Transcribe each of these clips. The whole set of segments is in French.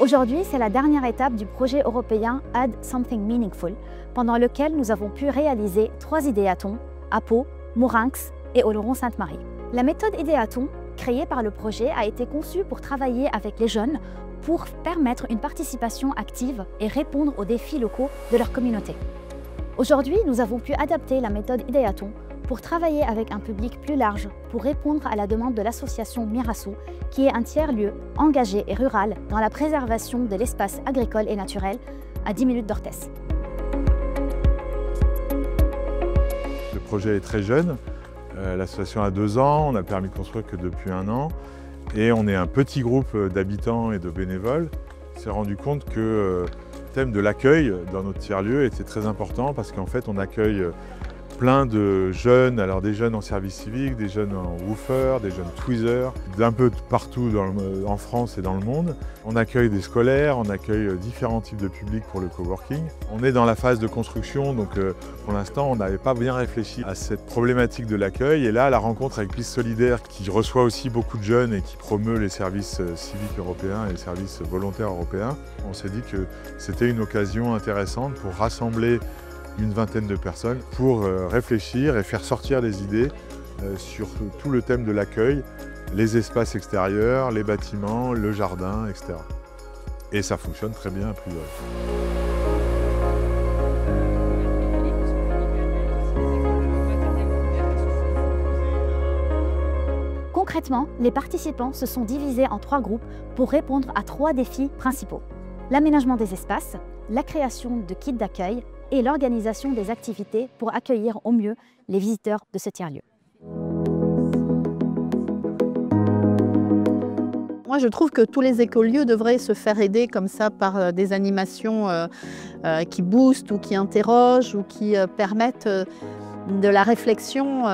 Aujourd'hui, c'est la dernière étape du projet européen Add Something Meaningful, pendant lequel nous avons pu réaliser 3 idéatons à Pau, Mourinx et Oloron-Sainte-Marie. La méthode idéaton, créée par le projet, a été conçue pour travailler avec les jeunes pour permettre une participation active et répondre aux défis locaux de leur communauté. Aujourd'hui, nous avons pu adapter la méthode idéaton pour travailler avec un public plus large, pour répondre à la demande de l'association Mirassou, qui est un tiers-lieu engagé et rural dans la préservation de l'espace agricole et naturel à 10 minutes d'Orthès. Le projet est très jeune, l'association a 2 ans, on n'a permis de construire que depuis 1 an, et on est un petit groupe d'habitants et de bénévoles. On s'est rendu compte que le thème de l'accueil dans notre tiers-lieu était très important parce qu'en fait on accueille plein de jeunes, alors des jeunes en service civique, des jeunes en woofer, des jeunes tweezers, d'un peu partout en France et dans le monde. On accueille des scolaires, on accueille différents types de publics pour le coworking. On est dans la phase de construction, donc pour l'instant on n'avait pas bien réfléchi à cette problématique de l'accueil. Et là, la rencontre avec Piste Solidaire, qui reçoit aussi beaucoup de jeunes et qui promeut les services civiques européens et les services volontaires européens, on s'est dit que c'était une occasion intéressante pour rassembler une vingtaine de personnes pour réfléchir et faire sortir des idées sur tout le thème de l'accueil, les espaces extérieurs, les bâtiments, le jardin, etc. Et ça fonctionne très bien a priori. Concrètement, les participants se sont divisés en 3 groupes pour répondre à 3 défis principaux. L'aménagement des espaces, la création de kits d'accueil et l'organisation des activités pour accueillir au mieux les visiteurs de ce tiers-lieu. Moi, je trouve que tous les écolieux devraient se faire aider comme ça par des animations qui boostent ou qui interrogent ou qui permettent de la réflexion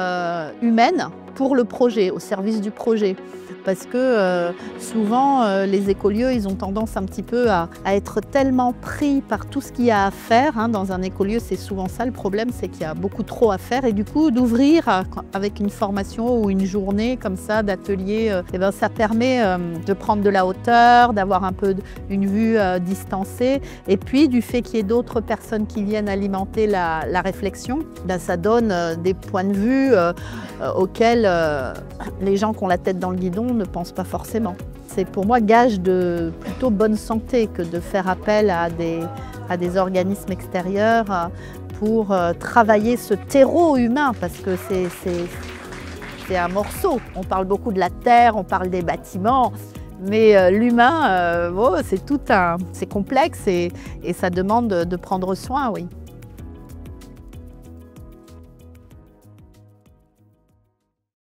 humaine pour le projet, au service du projet. Parce que souvent, les écolieux, ils ont tendance un petit peu à être tellement pris par tout ce qu'il y a à faire. Hein. Dans un écolieu, c'est souvent ça le problème, c'est qu'il y a beaucoup trop à faire. Et du coup, d'ouvrir avec une formation ou une journée comme ça d'atelier, eh ben, ça permet de prendre de la hauteur, d'avoir un peu une vue distancée. Et puis, du fait qu'il y ait d'autres personnes qui viennent alimenter la réflexion, ben, ça donne des points de vue auxquels les gens qui ont la tête dans le guidon ne pensent pas forcément. C'est pour moi gage de plutôt bonne santé que de faire appel à des organismes extérieurs pour travailler ce terreau humain, parce que c'est un morceau. On parle beaucoup de la terre, on parle des bâtiments, mais l'humain, c'est complexe et ça demande de prendre soin, oui.